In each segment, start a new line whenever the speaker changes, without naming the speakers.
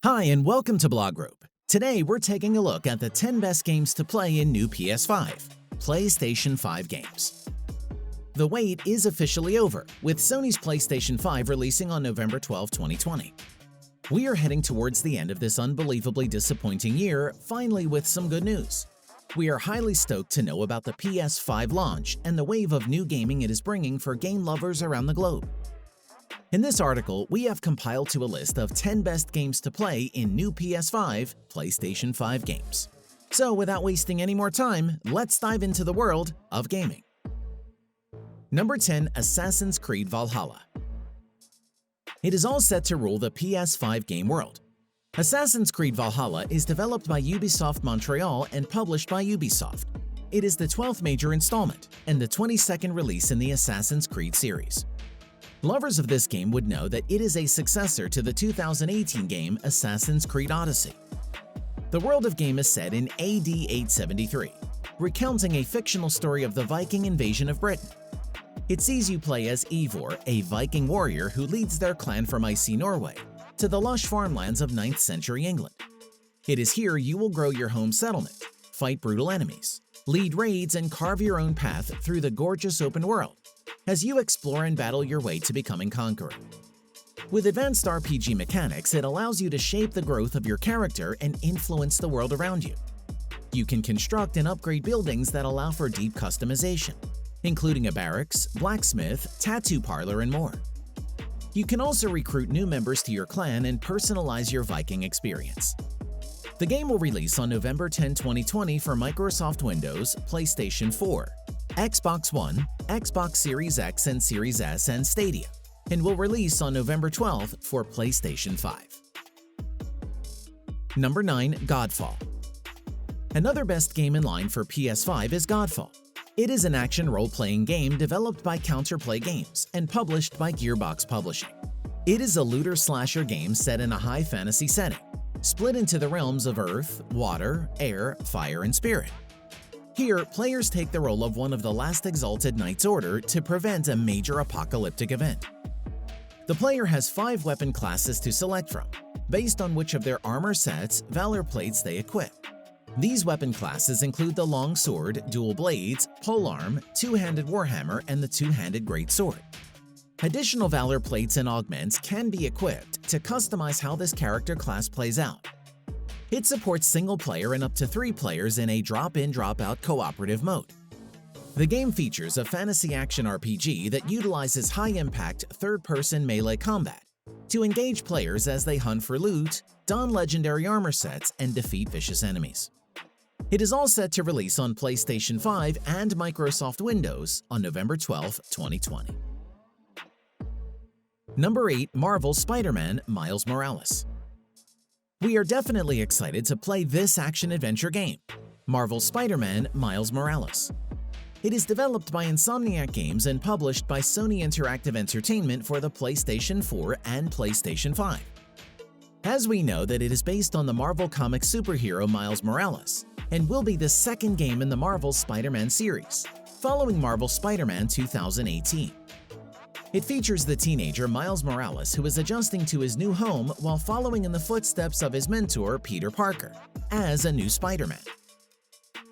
Hi and welcome to Blog Group. Today we're taking a look at the 10 best games to play in new PS5, PlayStation 5 games. The wait is officially over, with Sony's PlayStation 5 releasing on November 12, 2020. We are heading towards the end of this unbelievably disappointing year, finally with some good news. We are highly stoked to know about the PS5 launch and the wave of new gaming it is bringing for game lovers around the globe. In this article, we have compiled to a list of 10 best games to play in new PS5, PlayStation 5 games. So without wasting any more time, let's dive into the world of gaming. Number 10. Assassin's Creed Valhalla. It is all set to rule the PS5 game world. Assassin's Creed Valhalla is developed by Ubisoft Montreal and published by Ubisoft. It is the 12th major installment and the 22nd release in the Assassin's Creed series. Lovers of this game would know that it is a successor to the 2018 game Assassin's Creed Odyssey. The world of game is set in AD 873, recounting a fictional story of the Viking invasion of Britain. It sees you play as Eivor, a Viking warrior who leads their clan from icy Norway to the lush farmlands of 9th century England. It is here you will grow your home settlement, fight brutal enemies, lead raids, and carve your own path through the gorgeous open world as you explore and battle your way to becoming conqueror. With advanced RPG mechanics, it allows you to shape the growth of your character and influence the world around you. You can construct and upgrade buildings that allow for deep customization, including a barracks, blacksmith, tattoo parlor, and more. You can also recruit new members to your clan and personalize your Viking experience. The game will release on November 10, 2020 for Microsoft Windows, PlayStation 4, Xbox One, Xbox Series X and Series S, and Stadia, and will release on November 12th for PlayStation 5. Number 9. Godfall. Another best game in line for PS5 is Godfall. It is an action role-playing game developed by Counterplay Games and published by Gearbox Publishing. It is a looter-slasher game set in a high fantasy setting, split into the realms of Earth, Water, Air, Fire, and Spirit. Here, players take the role of one of the last exalted Knight's Order to prevent a major apocalyptic event. The player has 5 weapon classes to select from, based on which of their armor sets, valor plates they equip. These weapon classes include the long sword, dual blades, polearm, two-handed warhammer, and the two-handed greatsword. Additional valor plates and augments can be equipped to customize how this character class plays out. It supports single-player and up to 3 players in a drop-in, drop-out cooperative mode. The game features a fantasy action RPG that utilizes high-impact third-person melee combat to engage players as they hunt for loot, don legendary armor sets, and defeat vicious enemies. It is all set to release on PlayStation 5 and Microsoft Windows on November 12, 2020. Number 8. Marvel's Spider-Man Miles Morales. We are definitely excited to play this action-adventure game, Marvel's Spider-Man Miles Morales. It is developed by Insomniac Games and published by Sony Interactive Entertainment for the PlayStation 4 and PlayStation 5. As we know that it is based on the Marvel comic superhero Miles Morales, and will be the second game in the Marvel Spider-Man series, following Marvel Spider-Man 2018. It features the teenager Miles Morales, who is adjusting to his new home while following in the footsteps of his mentor Peter Parker, as a new Spider-Man.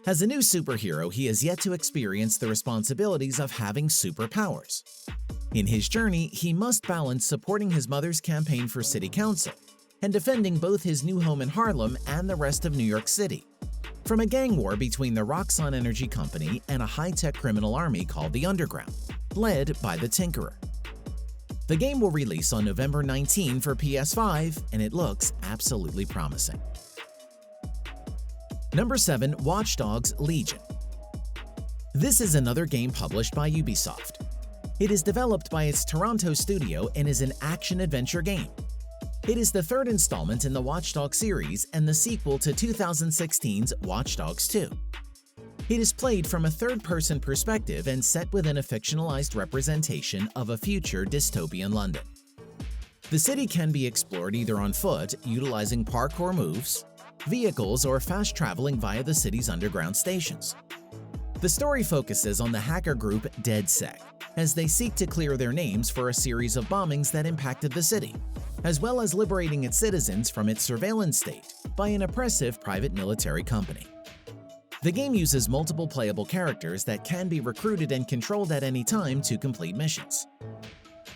As a new superhero, he has yet to experience the responsibilities of having superpowers. In his journey, he must balance supporting his mother's campaign for city council and defending both his new home in Harlem and the rest of New York City from a gang war between the Roxxon Energy Company and a high-tech criminal army called the Underground, led by the Tinkerer. The game will release on November 19 for PS5, and it looks absolutely promising. Number 7. Watch Dogs Legion. This is another game published by Ubisoft. It is developed by its Toronto studio and is an action-adventure game. It is the 3rd installment in the Watch Dogs series and the sequel to 2016's Watch Dogs 2. It is played from a third-person perspective and set within a fictionalized representation of a future dystopian London. The city can be explored either on foot, utilizing parkour moves, vehicles, or fast-traveling via the city's underground stations. The story focuses on the hacker group DeadSec, as they seek to clear their names for a series of bombings that impacted the city, as well as liberating its citizens from its surveillance state by an oppressive private military company. The game uses multiple playable characters that can be recruited and controlled at any time to complete missions.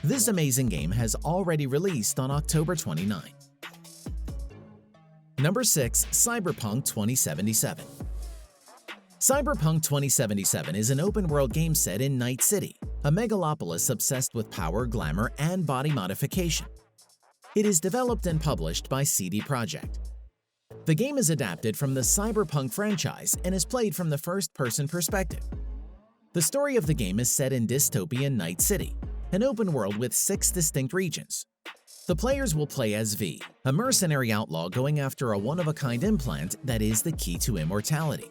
This amazing game has already released on October 29. Number 6. Cyberpunk 2077. Cyberpunk 2077 is an open-world game set in Night City, a megalopolis obsessed with power, glamour, and body modification. It is developed and published by CD Projekt. The game is adapted from the Cyberpunk franchise and is played from the first-person perspective. The story of the game is set in dystopian Night City, an open world with 6 distinct regions. The players will play as V, a mercenary outlaw going after a one-of-a-kind implant that is the key to immortality.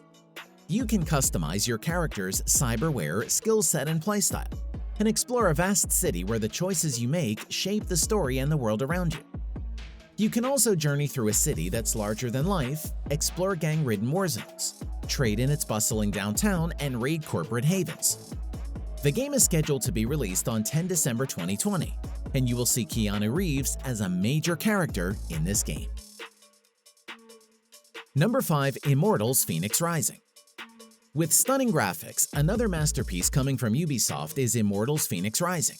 You can customize your character's cyberware, skill set, and playstyle, and explore a vast city where the choices you make shape the story and the world around you. You can also journey through a city that's larger than life, explore gang-ridden war zones, trade in its bustling downtown, and raid corporate havens. The game is scheduled to be released on 10 December 2020, and you will see Keanu Reeves as a major character in this game. Number 5. Immortals Fenyx Rising. With stunning graphics, another masterpiece coming from Ubisoft is Immortals Fenyx Rising.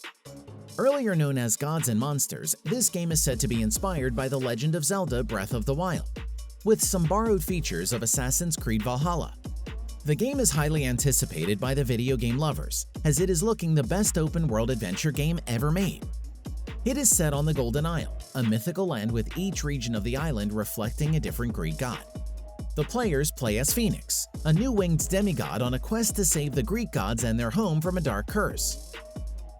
Earlier known as Gods and Monsters, this game is said to be inspired by The Legend of Zelda Breath of the Wild, with some borrowed features of Assassin's Creed Valhalla. The game is highly anticipated by the video game lovers, as it is looking the best open-world adventure game ever made. It is set on the Golden Isle, a mythical land with each region of the island reflecting a different Greek god. The players play as Phoenix, a new winged demigod on a quest to save the Greek gods and their home from a dark curse.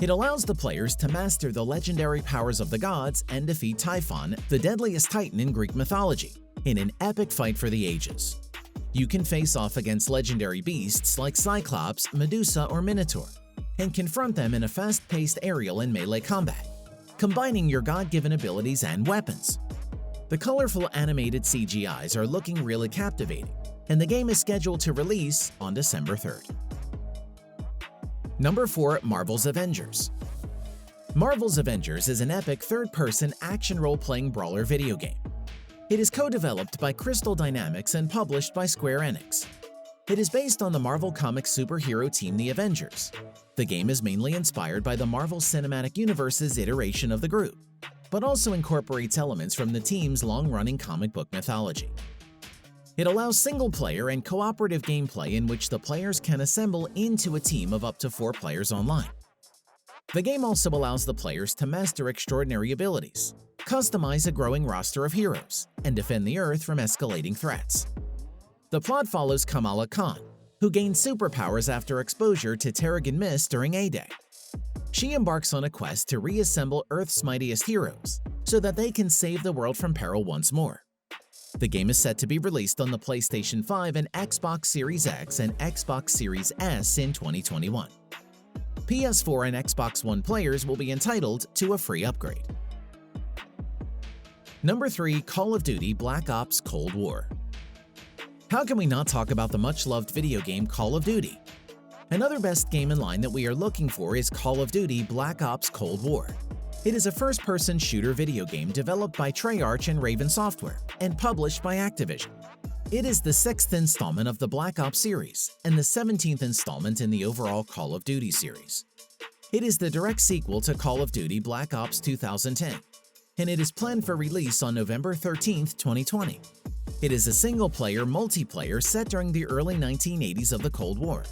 It allows the players to master the legendary powers of the gods and defeat Typhon, the deadliest titan in Greek mythology, in an epic fight for the ages. You can face off against legendary beasts like Cyclops, Medusa, or Minotaur, and confront them in a fast-paced aerial and melee combat, combining your god-given abilities and weapons. The colorful animated CGIs are looking really captivating, and the game is scheduled to release on December 3rd. Number 4. Marvel's Avengers. Marvel's Avengers is an epic third-person action role-playing brawler video game. It is co-developed by Crystal Dynamics and published by Square Enix. It is based on the Marvel Comics superhero team The Avengers. The game is mainly inspired by the Marvel Cinematic Universe's iteration of the group, but also incorporates elements from the team's long-running comic book mythology. It allows single-player and cooperative gameplay in which the players can assemble into a team of up to 4 players online. The game also allows the players to master extraordinary abilities, customize a growing roster of heroes, and defend the Earth from escalating threats. The plot follows Kamala Khan, who gains superpowers after exposure to Terrigen Mist during A-Day. She embarks on a quest to reassemble Earth's mightiest heroes so that they can save the world from peril once more. The game is set to be released on the PlayStation 5 and Xbox Series X and Xbox Series S in 2021. PS4 and Xbox One players will be entitled to a free upgrade. Number 3. Call of Duty Black Ops Cold War. How can we not talk about the much-loved video game Call of Duty? Another best game in line that we are looking for is Call of Duty Black Ops Cold War. It is a first-person shooter video game developed by Treyarch and Raven Software and published by Activision. It is the 6th installment of the Black Ops series and the 17th installment in the overall Call of Duty series. It is the direct sequel to Call of Duty Black Ops 2010, and it is planned for release on November 13, 2020. It is a single-player multiplayer set during the early 1980s of the Cold War.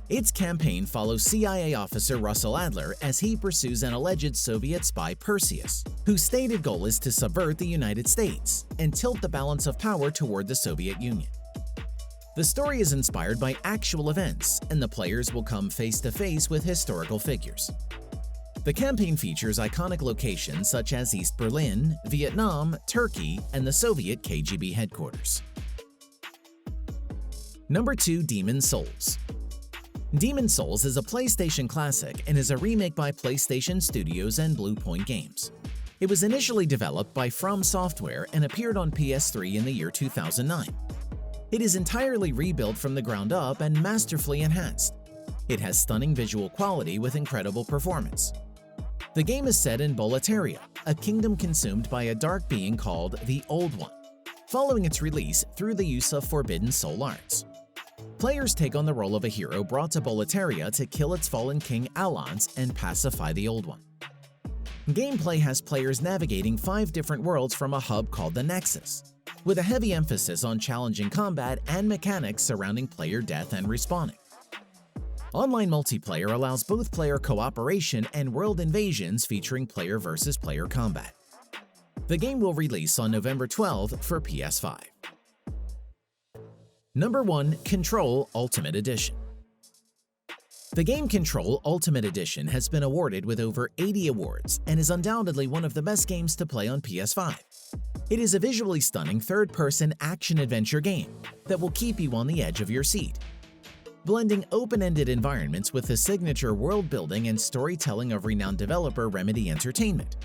Its campaign follows CIA officer Russell Adler as he pursues an alleged Soviet spy Perseus, whose stated goal is to subvert the United States and tilt the balance of power toward the Soviet Union. The story is inspired by actual events, and the players will come face-to-face with historical figures. The campaign features iconic locations such as East Berlin, Vietnam, Turkey, and the Soviet KGB headquarters. Number 2. Demon's Souls. Demon's Souls is a PlayStation classic and is a remake by PlayStation Studios and Blue Point Games. It was initially developed by From Software and appeared on PS3 in the year 2009. It is entirely rebuilt from the ground up and masterfully enhanced. It has stunning visual quality with incredible performance. The game is set in Boletaria, a kingdom consumed by a dark being called the Old One, following its release through the use of forbidden soul arts. Players take on the role of a hero brought to Boletaria to kill its fallen king Alans and pacify the Old One. Gameplay has players navigating 5 different worlds from a hub called the Nexus, with a heavy emphasis on challenging combat and mechanics surrounding player death and respawning. Online multiplayer allows both player cooperation and world invasions featuring player versus player combat. The game will release on November 12th for PS5. Number 1. Control Ultimate Edition. The game Control Ultimate Edition has been awarded with over 80 awards and is undoubtedly one of the best games to play on PS5. It is a visually stunning third-person action-adventure game that will keep you on the edge of your seat. Blending open-ended environments with the signature world-building and storytelling of renowned developer Remedy Entertainment,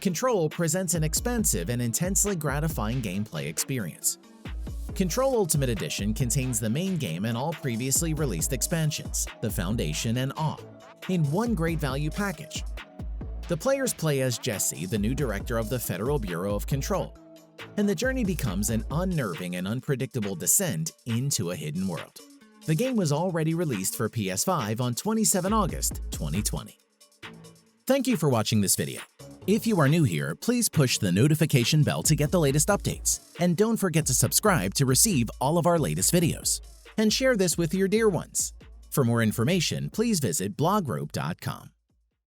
Control presents an expansive and intensely gratifying gameplay experience. Control Ultimate Edition contains the main game and all previously released expansions, the Foundation and Awe, in one great value package. The players play as Jesse, the new director of the Federal Bureau of Control, and the journey becomes an unnerving and unpredictable descent into a hidden world. The game was already released for PS5 on 27 August 2020. Thank you for watching this video. If you are new here, please push the notification bell to get the latest updates, and don't forget to subscribe to receive all of our latest videos. And share this with your dear ones. For more information, please visit blogrope.com.